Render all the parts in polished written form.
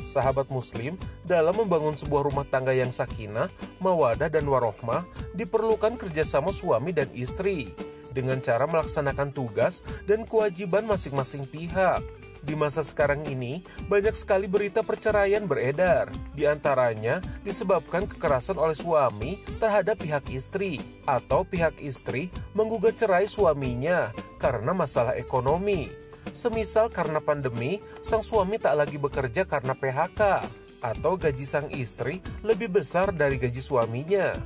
Sahabat muslim, dalam membangun sebuah rumah tangga yang sakinah, mawadah dan warohmah, diperlukan kerjasama suami dan istri dengan cara melaksanakan tugas dan kewajiban masing-masing pihak. Di masa sekarang ini, banyak sekali berita perceraian beredar. Di antaranya disebabkan kekerasan oleh suami terhadap pihak istri, atau pihak istri menggugat cerai suaminya karena masalah ekonomi. Semisal karena pandemi, sang suami tak lagi bekerja karena PHK, atau gaji sang istri lebih besar dari gaji suaminya.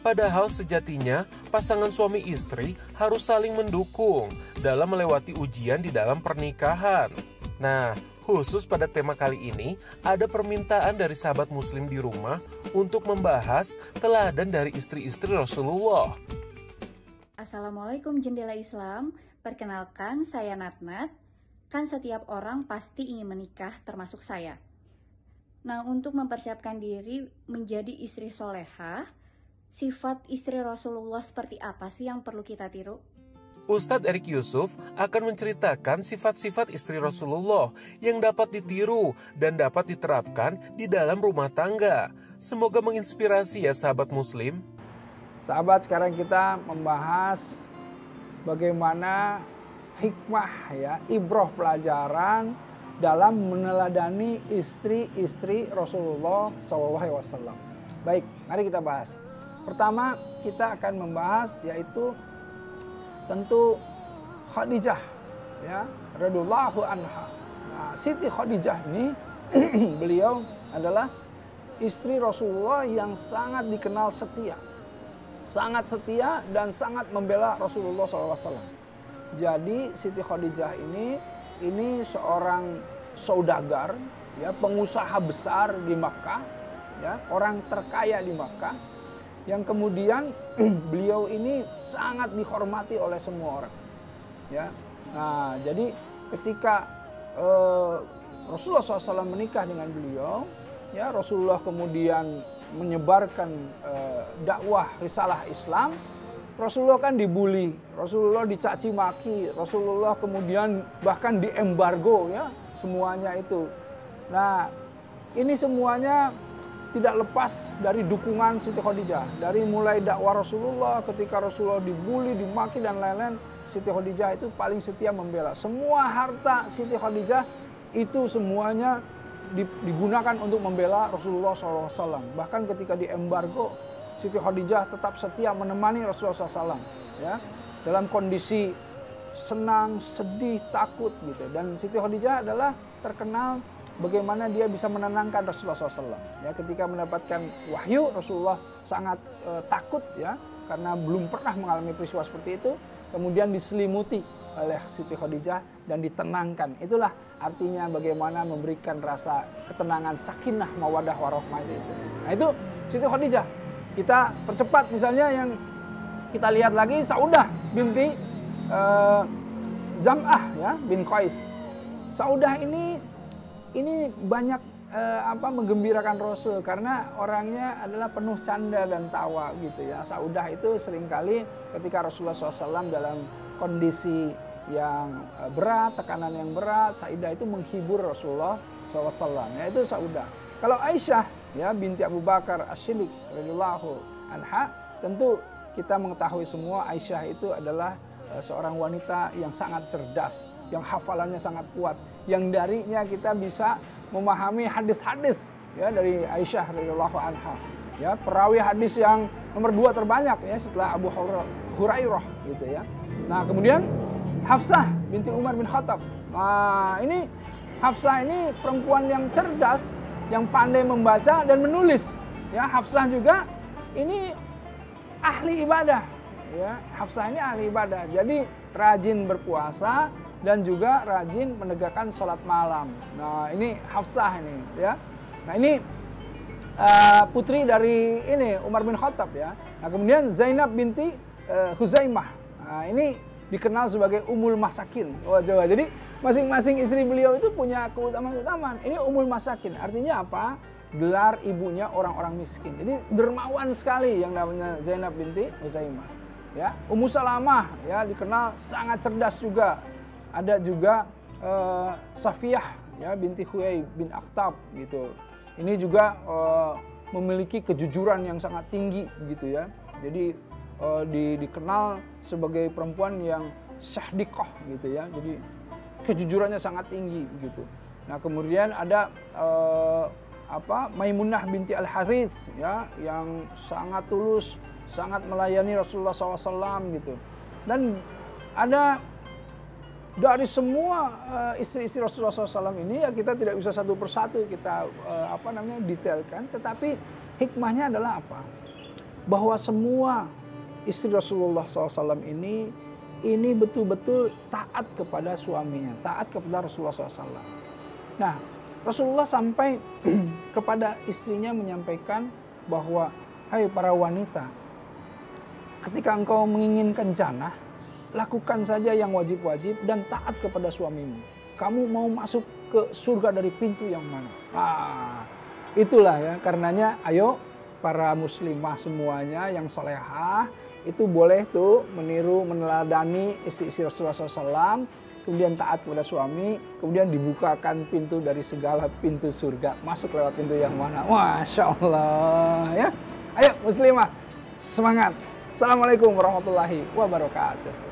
Padahal sejatinya, pasangan suami istri harus saling mendukung dalam melewati ujian di dalam pernikahan. Nah, khusus pada tema kali ini, ada permintaan dari sahabat muslim di rumah untuk membahas teladan dari istri-istri Rasulullah. Assalamualaikum jendela Islam, perkenalkan saya Natnat. Kan setiap orang pasti ingin menikah, termasuk saya. Nah, untuk mempersiapkan diri menjadi istri solehah, sifat istri Rasulullah seperti apa sih yang perlu kita tiru? Ustadz Erik Yusuf akan menceritakan sifat-sifat istri Rasulullah yang dapat ditiru dan dapat diterapkan di dalam rumah tangga. Semoga menginspirasi ya sahabat muslim. Sahabat, sekarang kita membahas bagaimana hikmah ya, ibroh pelajaran dalam meneladani istri-istri Rasulullah SAW. Baik, mari kita bahas. Pertama, kita akan membahas yaitu tentu Khadijah ya, radhiyallahu anha. Nah, Siti Khadijah ini beliau adalah istri Rasulullah yang sangat dikenal setia. Sangat setia dan sangat membela Rasulullah SAW. Jadi Siti Khadijah ini seorang saudagar, ya, pengusaha besar di Makkah, ya, orang terkaya di Makkah, yang kemudian beliau ini sangat dihormati oleh semua orang, ya. Nah, jadi ketika Rasulullah SAW menikah dengan beliau, ya, Rasulullah kemudian menyebarkan dakwah risalah Islam. Rasulullah kan dibully, Rasulullah dicaci maki, Rasulullah kemudian bahkan diembargo ya, semuanya itu. Nah, ini semuanya tidak lepas dari dukungan Siti Khadijah. Dari mulai dakwah Rasulullah, ketika Rasulullah dibully, dimaki dan lain-lain, Siti Khadijah itu paling setia membela. Semua harta Siti Khadijah itu semuanya digunakan untuk membela Rasulullah SAW. Bahkan ketika diembargo, Siti Khadijah tetap setia menemani Rasulullah SAW, ya, dalam kondisi senang, sedih, takut gitu. Dan Siti Khadijah adalah terkenal bagaimana dia bisa menenangkan Rasulullah SAW. Ya, ketika mendapatkan wahyu, Rasulullah sangat takut ya, karena belum pernah mengalami peristiwa seperti itu. Kemudian diselimuti oleh Siti Khadijah dan ditenangkan. Itulah artinya bagaimana memberikan rasa ketenangan, sakinah, mawadah, warohmah itu. Nah, itu Siti Khadijah. Kita percepat misalnya yang kita lihat lagi Saudah binti Zam'ah ya, bin Qais. Saudah ini banyak menggembirakan Rasul karena orangnya adalah penuh canda dan tawa gitu ya. Saudah itu seringkali ketika Rasulullah SAW dalam kondisi yang berat, tekanan yang berat, Saudah itu menghibur Rasulullah SAW. Ya, itu Saudah. Kalau Aisyah ya, binti Abu Bakar As-Siddiq radhiyallahu anha, tentu kita mengetahui semua Aisyah itu adalah seorang wanita yang sangat cerdas, yang hafalannya sangat kuat, yang darinya kita bisa memahami hadis-hadis ya dari Aisyah radhiyallahu anha. Ya, perawi hadis yang nomor 2 terbanyak ya setelah Abu Hurairah gitu ya. Nah, kemudian Hafsah binti Umar bin Khattab. Nah, ini Hafsah ini perempuan yang cerdas, yang pandai membaca dan menulis. Ya, Hafsah juga ini ahli ibadah. Ya, Hafsah ini ahli ibadah. Jadi rajin berpuasa dan juga rajin menegakkan sholat malam. Nah, ini Hafsah ini, ya. Nah, ini putri dari ini Umar bin Khattab ya. Nah, kemudian Zainab binti Huzaimah. Nah, ini dikenal sebagai Ummul Masakin. Oh, Jawa. Jadi masing-masing istri beliau itu punya keutamaan-keutamaan. Ini Ummul Masakin. Artinya apa? Gelar ibunya orang-orang miskin. Jadi dermawan sekali yang namanya Zainab binti Huzaimah. Ya, Ummu Salamah ya dikenal sangat cerdas juga. Ada juga Safiyah ya, binti Huyai bin Akhtab gitu. Ini juga memiliki kejujuran yang sangat tinggi gitu ya. Jadi dikenal sebagai perempuan yang syahdiqah gitu ya. Jadi kejujurannya sangat tinggi gitu. Nah, kemudian ada Maimunah binti Al-Harits ya, yang sangat tulus, sangat melayani Rasulullah SAW gitu. Dan ada dari semua istri-istri Rasulullah SAW ini ya, kita tidak bisa satu persatu kita detailkan, tetapi hikmahnya adalah apa? Bahwa semua istri Rasulullah SAW ini betul-betul taat kepada suaminya, taat kepada Rasulullah SAW. Nah, Rasulullah sampai kepada istrinya menyampaikan bahwa, hai para wanita, ketika engkau menginginkan jannah, lakukan saja yang wajib-wajib dan taat kepada suamimu. Kamu mau masuk ke surga dari pintu yang mana? Nah, itulah ya, karenanya ayo para muslimah semuanya yang solehah itu boleh tuh meniru, meneladani istri-istri Rasulullah SAW, kemudian taat kepada suami, kemudian dibukakan pintu dari segala pintu surga, masuk lewat pintu yang mana? Masya Allah ya. Ayo muslimah, semangat. Assalamualaikum warahmatullahi wabarakatuh.